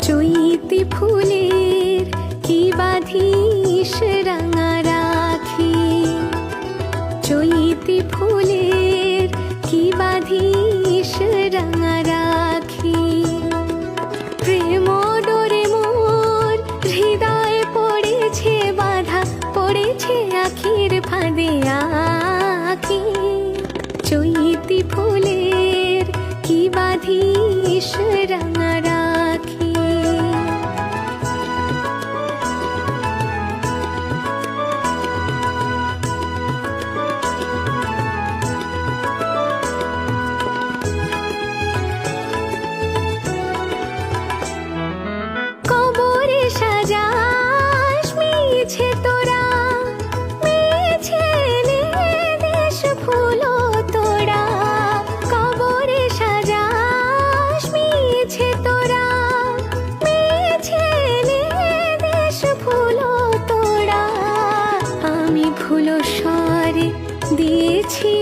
চৈতি ফুলের কি বাঁধিস রাঙা রাখি, চৈতি ফুলের কি বাঁধিস রাঙা রাখি। প্রেম ডোরে মোর হৃদয় পড়েছে বাধা, পড়েছে আখির ফাঁদে আঁখি। চৈতি ফুলের কি বাঁধিস রাঙা রাখি। কবরে সাজাস মিছে তোরা, মিছে দেশ ফুলো তোরা। কবরে সাজাস মিছে তোরা, মিছে দেশ ফুলো তোরা। আমি ফুলো স্বরে দিয়েছি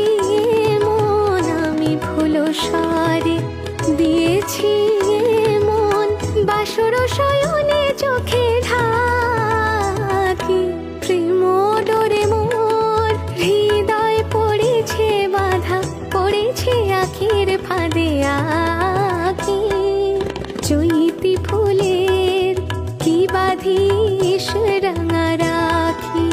মন, আমি ফুলো স্বরে দিয়েছি মন। বাসর শয়নে চোখে ঢাকি, প্রেম ডোরে মোর হৃদয় পড়েছে বাধা, পড়েছে আখির ফাঁদে আঁখি। চৈতি ফুলের কি বাঁধিস রাঙা রাখি।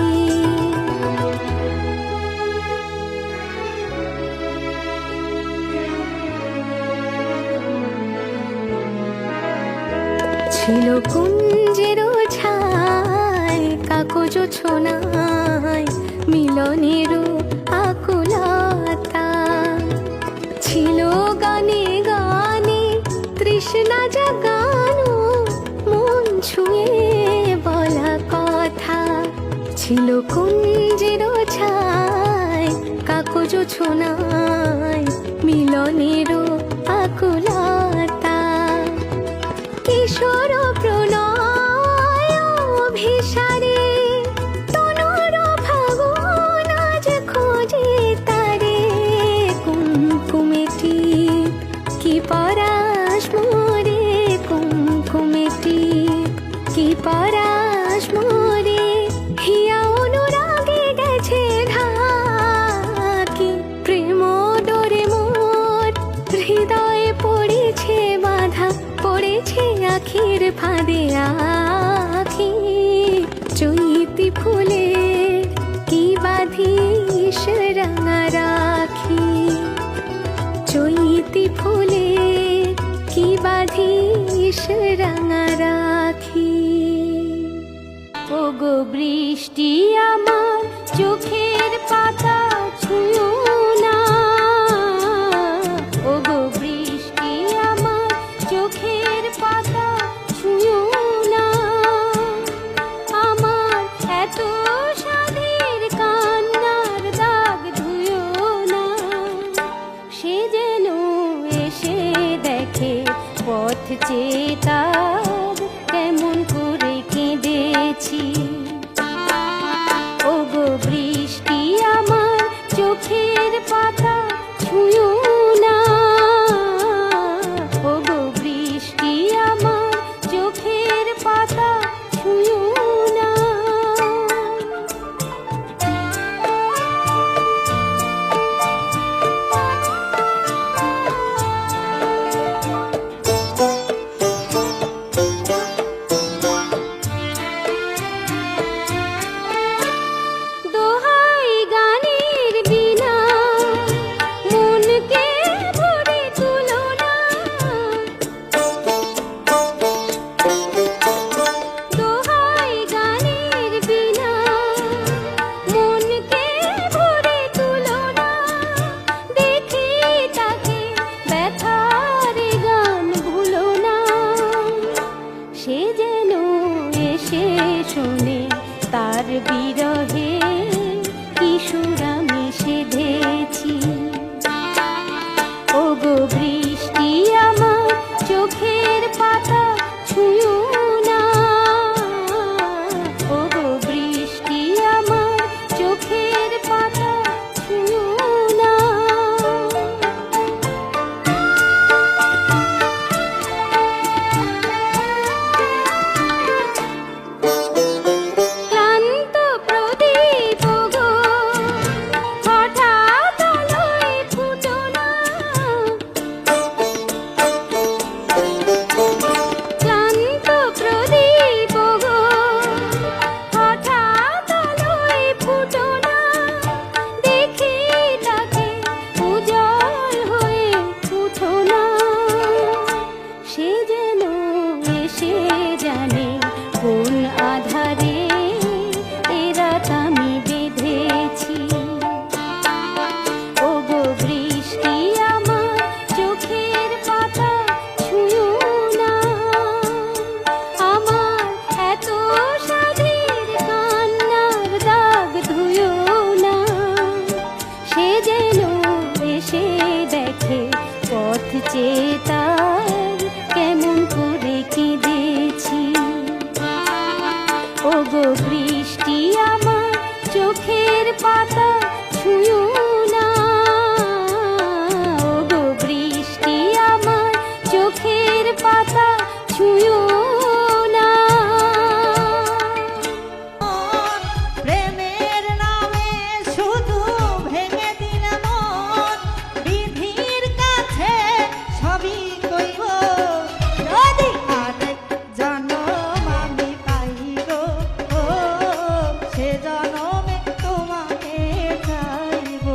ছিল কুঞ্জের ছায় কাগজ ছোনায় মিলনের আকুলতা। ছিল গানে গানে তৃষ্ণা জাগানো, মন ছুঁয়ে বলা কথা। ছিল কুঞ্জের ছায় কাগজ ছোনায় মিলনের আকুলতা। কিশোর প্রণয় অভিসারে তনুর ফাগুন আজ খোঁজে তারে। কুমকুমেটি কি পরাশ মোরে, কুমকুমেটি কি পরাশ মোরে। হিয়া অনুরাগে গেছে ঢাকি, প্রেম ডোরে মোর হৃদয়ে পড়েছে বাধা, পড়েছে আখির ফাঁদে আঁখি। চৈতি ফুলের কি বাঁধিস রাঙা রাখি, চৈতি ফুলের কি বাঁধিস রাঙা রাখি। ওগো বৃষ্টি আমার চোখের পাতা ছুঁয়ো না, ওগো বৃষ্টি আমার চোখের পাতা ছুঁয়ো না। আমার এত সাধের কান্নার দাগ ধুয়ো না। সে যেন এসে দেখে পথ চেতার কেমন করে কেঁদেছি। ওগো বৃষ্টি আমার চোখের পাতা ছুঁয়ো না, ওগো বৃষ্টি আমার চোখের পাতা ছুঁয়ো না। দোহাই গানের বিনা মনকে ভরে তুলো না। দোহাই গানের বিনা মনকে ভরে তুলো না। দেখে তাকে ব্যথার গান ভুলো না। সে যেন এসে শোনে তার বিরহে কি সুর আমি সেধেছি। ওগো বৃষ্টি আমার চোখের পাতা ছুঁয়ো না, ওগো বৃষ্টি আমার চোখের পাতা ছুঁয়ো না। জানে কোন আধারে এ রাত আমি বেঁধেছি। ওগো বৃষ্টি আমার চোখের পাতা ছুঁয়ো না, আমার এত সাধের কান্নার দাগ ধুয়ো না। সে যেন এসে দেখে পথ চেয়ে তার কেমন করে কেঁদেছি। ওগো বৃষ্টি আমার চোখের পাতা ছুঁয়ো না, ওগো বৃষ্টি আমার চোখের পাতা ছুঁয়ো না। প্রেমের নামে শুধু ভেঙে দিল মন, বিধির কাছে সবই কইব যদি আরেক জনম আমি পাই গো, সে জনমে তোমাকে চাইব।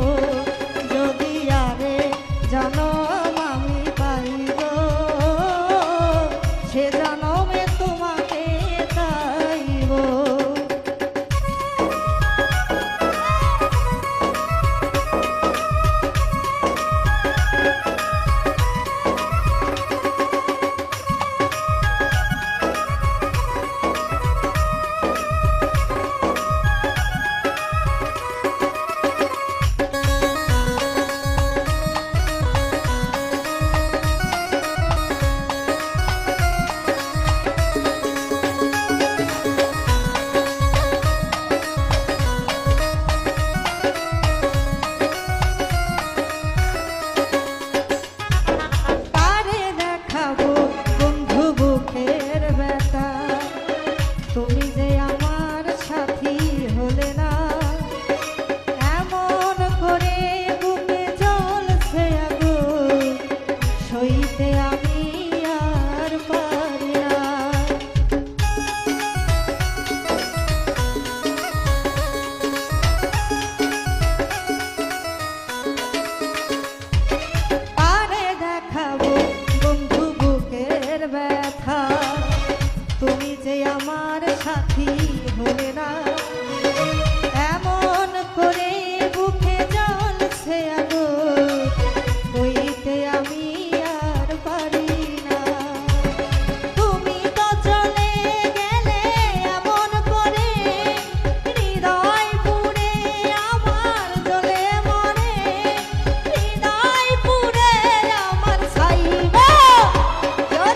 যদি আরেক জনম আমি পাই গো, সে জনমে তোমাকে চাইব। পারে দেখাবো বন্ধু বুকের ব্যথা, তুমি যে আমার সাথী হলে না। এমন করে বুকে জ্বলছে আগুন, সইতে আমি আর পারি না। পারে দেখাবো বন্ধু বুকের ব্যথা, তুমি যে আমার সাথী হলে না। এমন করে বুকে জ্বলছে আগুন, হইতে আমি আর পারি না। তুমি তো চলে গেলে এমন করে, হৃদয় পুড়ে আমার জ্বলে মরে, হৃদয় পুড়ে আমার ছাইব।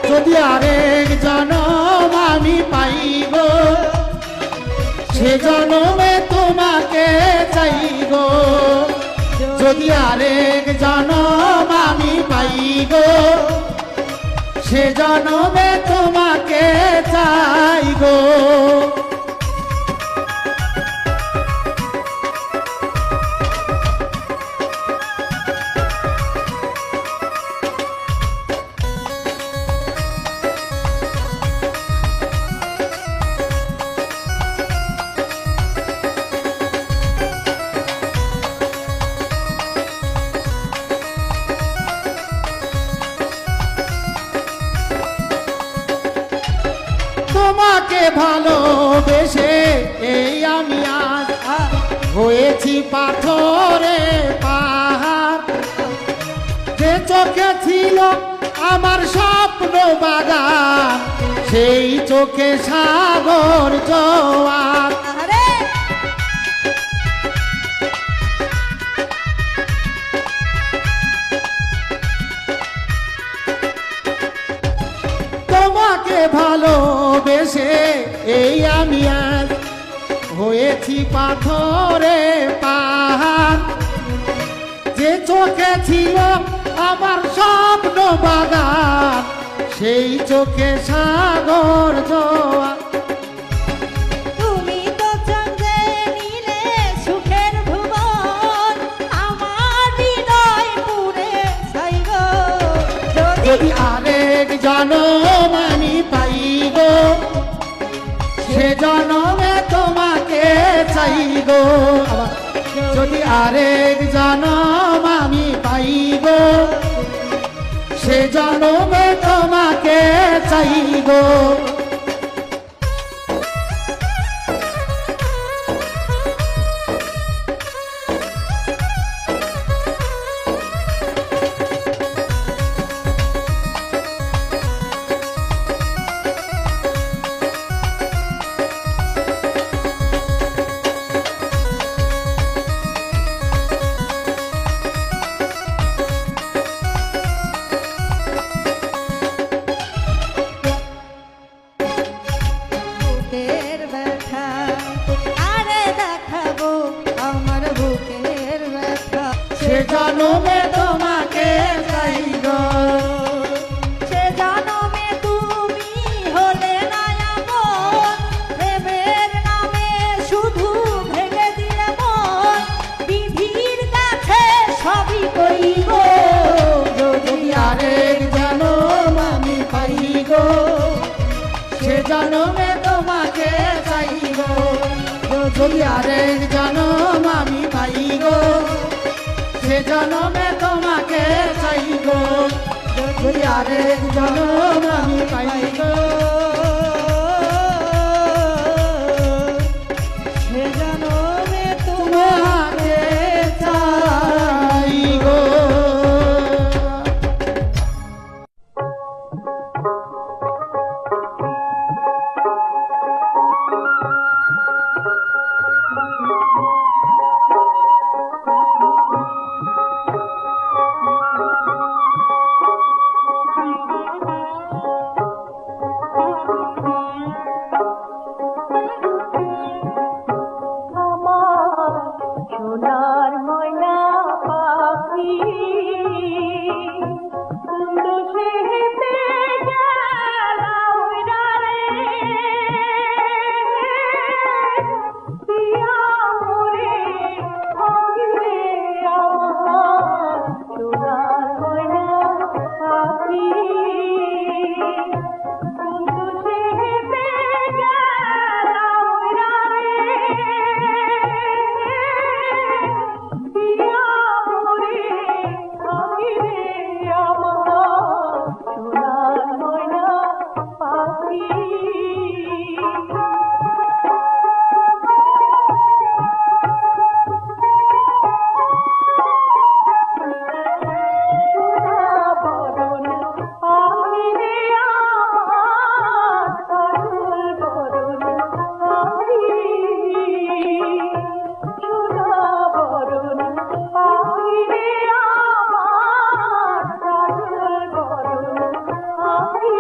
যদি আরেক জনম আমি পাইব, সে জনমে তোমাকে চাইব। যদি আরেক জনম আমি পাইব, সে জনমে তোমাকে চাইব। তোমাকে ভালোবেসে এই আমি আজ হয়েছি পাথরে পাহাড়। যে চোখে ছিল আমার স্বপ্ন বাগান, সেই চোখে সাগর জোয়ার। আরে তোমাকে ভালোবেসে এই আমি আজ হয়েছি পাথরে পাহাড়। যে চোখে ছিল আমার স্বপ্ন বাগান, সেই চোখে সাগর জোয়ার। তুমি তো চন্দ্রে নীলে সুখের ভুবন, আমার হৃদয় পুড়ে ছাইব। যদি আরেক জনম আমি পাইব, সে জনমে তোমাকে চাইব। যদি আরেক জনম আমি পাইব, সে জনমে তোমাকে চাইব। জনমে তোমাকে চাইব যদি আরেক জনম আমি পাইব সে জনমে তোমাকে চাইব যদি আরেক জনম আমি পাইব সে জনমে তোমাকে চাইব। সোনার ময়না পাখি কুন্দ সেহেতে গেলা উইরা রে দিয়া মোরে ভাঙিলে আমার সোনার ময়না পাখি কুন্দ সেহেতে গেলা উইরা রে দিয়া মোরে ভাঙিলে আমার সোনার ময়না পাখি বরণ আহিরে আমার কাজল বরণ আহি সোনা বরণ আহিরে আমার কাজল বরণ আহি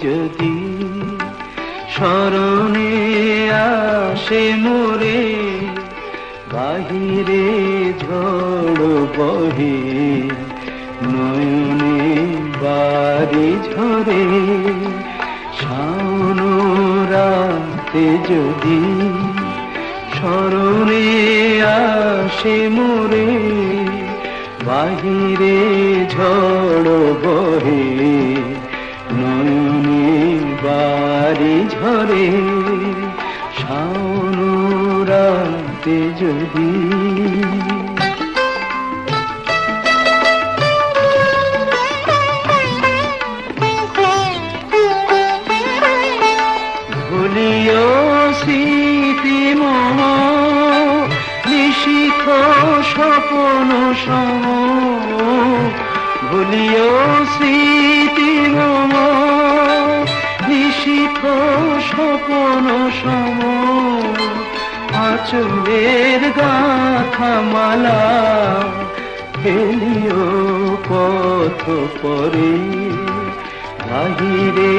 যদি স্মরণে আসে মোরে, বাহিরে ঝড় বহে নয়নে বাড়ি ঝরে, শাওন রাতে যদি স্মরণে আসে মোরে, বাহিরে ঝড় বহে নয়নে বাড়ি ঝরে, শাওন রাতে যদি। ভুলিও স্মৃতি মোহ নিশিথ স্বপ্ন সম, ভুলিও স্মৃতি মোহ নিশিথ স্বপ্ন সম, আঁচলের গাথা মালা ফেলিও পথ পরে, বাহিরে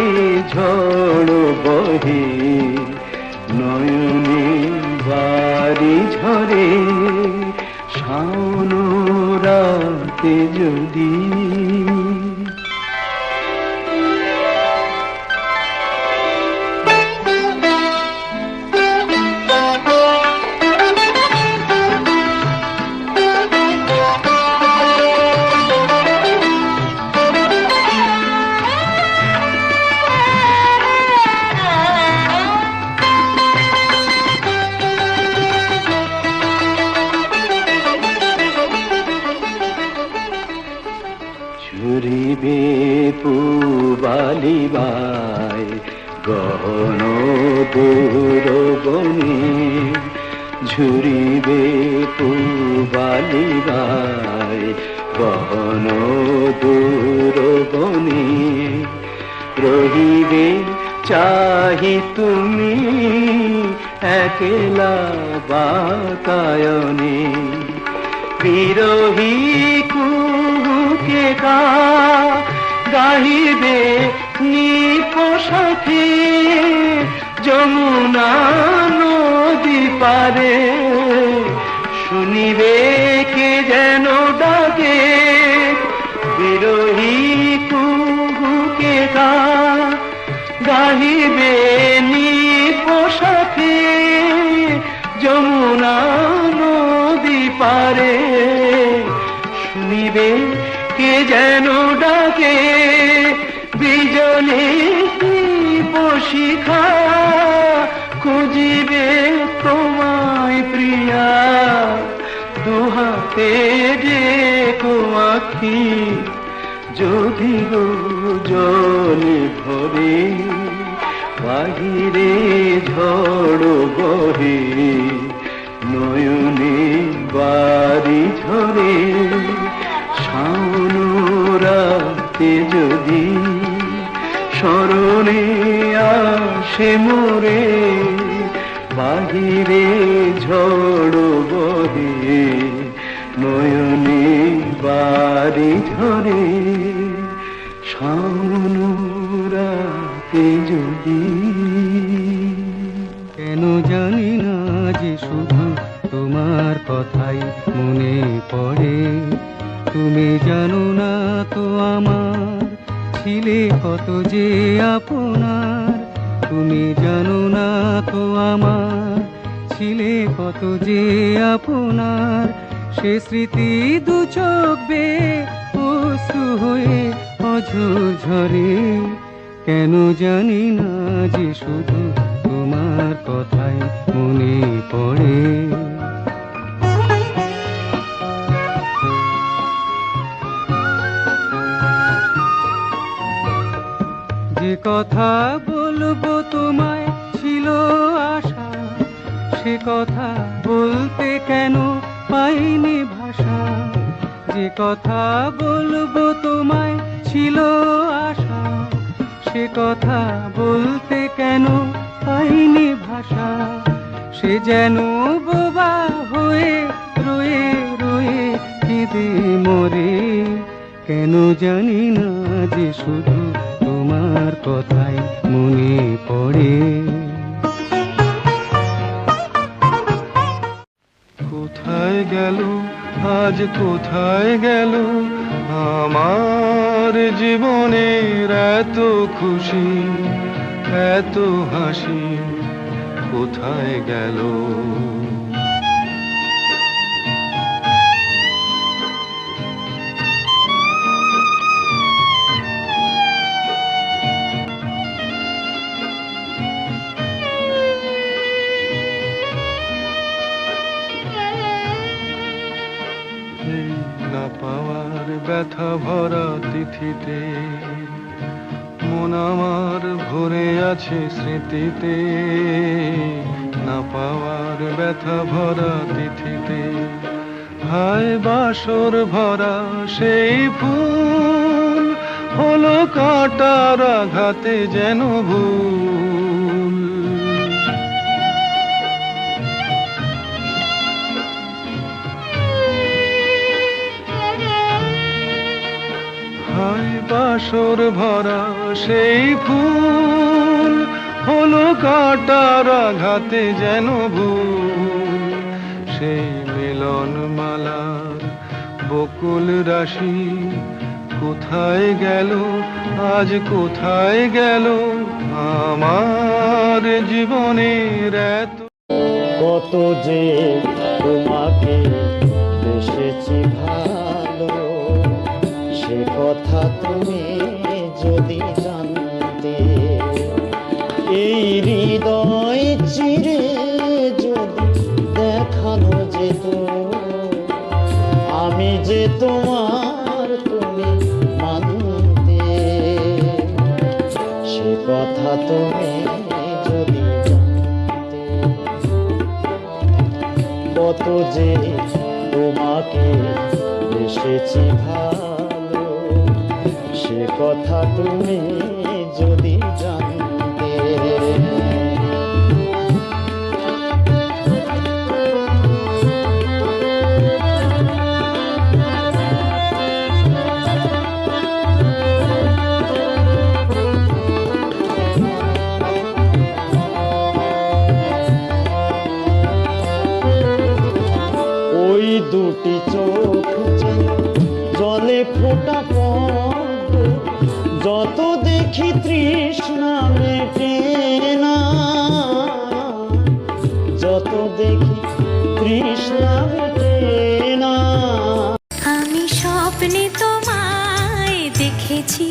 ঝড় বহে নয়নে বাড়ি ঝরে, শাওন রাতে যদি। ঝুরিবে পুবালিবাই গহন দূর বনে, ঝুরিবে পুবালিবাই গহন দূর বনে, রহিবে চাহি তুমি একলা বাতায়নে, বিরহী কুহুকে কা গাহিবে নিপসাথে, যমুনা নদী পারে শুনিবে কে যেন ডাকে, বিরহী কুহুকে কা গাহিবে নিপসাথে, যমুনা নদী পারে শুনিবে কে যেন ডাকে, বিজনে শিখা খুঁজিবে তোমায় প্রিয়া, দুহাতে ডেকো আখি যদি গো জলে ভরে, বাহিরে ঝড় বহে নয়নে বাড়ি ঝরে, শাওন রাতে যদি স্মরণে আসে মোরে, বাহিরে ঝড় বহে নয়নে বাড়ি ঝরে, শাওন রাতে যদি। কেন জানি না যে শুধু তোমার কথাই মনে পড়ে, তুমি জানো না তো আমার ছিলে কত যে আপনার, তুমি জানো না তো আমার ছিলে কত যে আপনার, সে স্মৃতি দু চোখ বেয়ে অশ্রু হয়ে অঝোর ঝরে, কেন জানি না যে শুধু তোমার কথাই মনে পড়ে। যে কথা বলবো তোমায় ছিল আশা, সে কথা বলতে কেন পাইনি ভাষা, যে কথা বলবো তোমায় ছিল আশা, সে কথা বলতে কেন পাইনি ভাষা, সে যেন বোবা হয়ে রয়ে রয়ে কেঁদে মরে, কেন জানি না যে শুধু তোমার কথাই কোথায় গেল আজ কোথায় গেল আমার জীবনের এত খুশি এত হাসি কোথায় গেল এই না পাওয়ার ব্যথা ভরা তিথিতে মন আমার ভরে আছে স্মৃতিতে না পাওয়ার ব্যথা ভরা তিথিতে হায় বাসর ভরা সেই ফুল হলো কাঁটার আঘাতে যেন ভুল হায় বাসর ভরা সেই ফুল হলো কাঁটার আঘাতে যেন ভুল সেই মিলন মালার বকুল রাশি কোথায় গেল আজ কোথায় গেল আমার জীবনের এত কত যে তোমাকে বেসেছি ভালো সে কথা তুমি যদি জানতে এই হৃদয় চিরে যদি দেখানো যেত আমি যে তোমার তুমি মানতে সে কথা তুমি যদি জানতে কত যে তোমাকে বেসেছি ভালো সে কথা তুমি যদি জানতে ওই দুটি চোখ যেন জলে ফোটা পদ্ম যত দেখি তৃষ্ণা মেটে না যত দেখি তৃষ্ণা মেটে না আমি স্বপ্নে তোমায় দেখেছি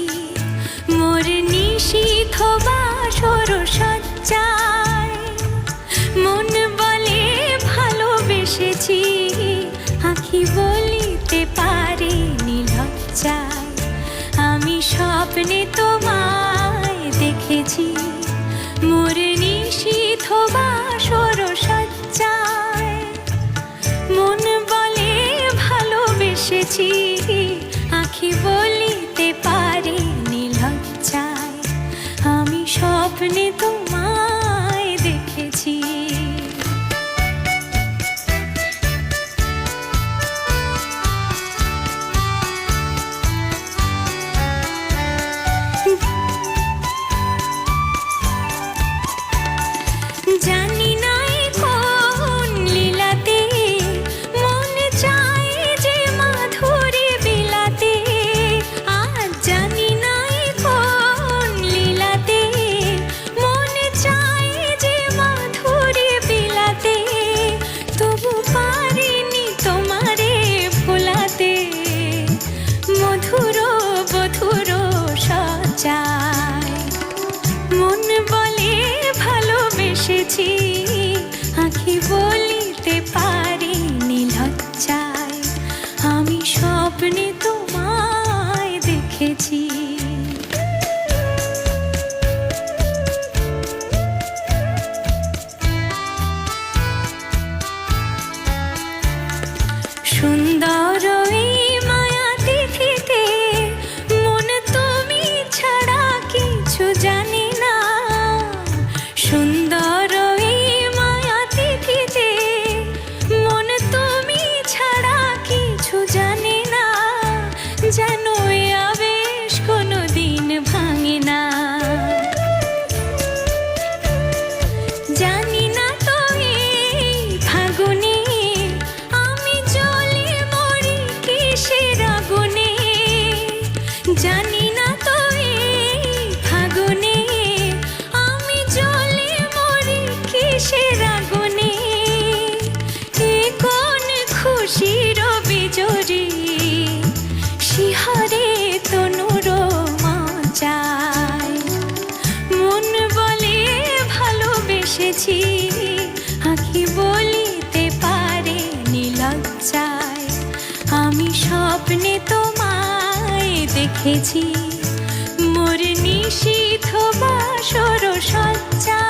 মোর নিশীথ বাসর সজ্জায় মন বলে ভালোবেসেছি আঁখি বলিতে পারেনি লজ্জায় আমি স্বপ্নে তোমায় দেখেছি মোর নিশীথ বাসর সজ্জায় মন বলে ভালোবেসেছি আঁখি বলিতে পারেনি লজ্জায় আমি স্বপ্নে তোমায় দেখেছি জানি নাই কোন লীলাতে মন চায় যে মাধুরী বিলাতে আজ জানি নাই কোন লীলাতে মন চায় যে মাধুরী বিলাতে তবু পারিনি তোমারে ভোলাতে মধুর বধুর সজ্জায় মন বলে ভালোবেসেছি আঁখি বলিতে পারিনি লজ্জায় আমি স্বপ্নে তোমায় দেখেছি সুন্দর এই মায়া তিথিতে মন তুমি ছাড়া কিছু জানি না সুন্দর এই মায়া তিথিতে মন তুমি ছাড়া কিছু জানি না যেন এ আবেশ কোনোদিন ভাঙে না জানি না তো এই ফাগুনে খুশির বিজরি শিহরে তনুর মজায় মন বলে ভালোবেসেছি আঁখি বলিতে পারে নিলজ্জায় আমি স্বপ্নে তোমায় দেখেছি মোর নিশীথ বাসর সজ্জা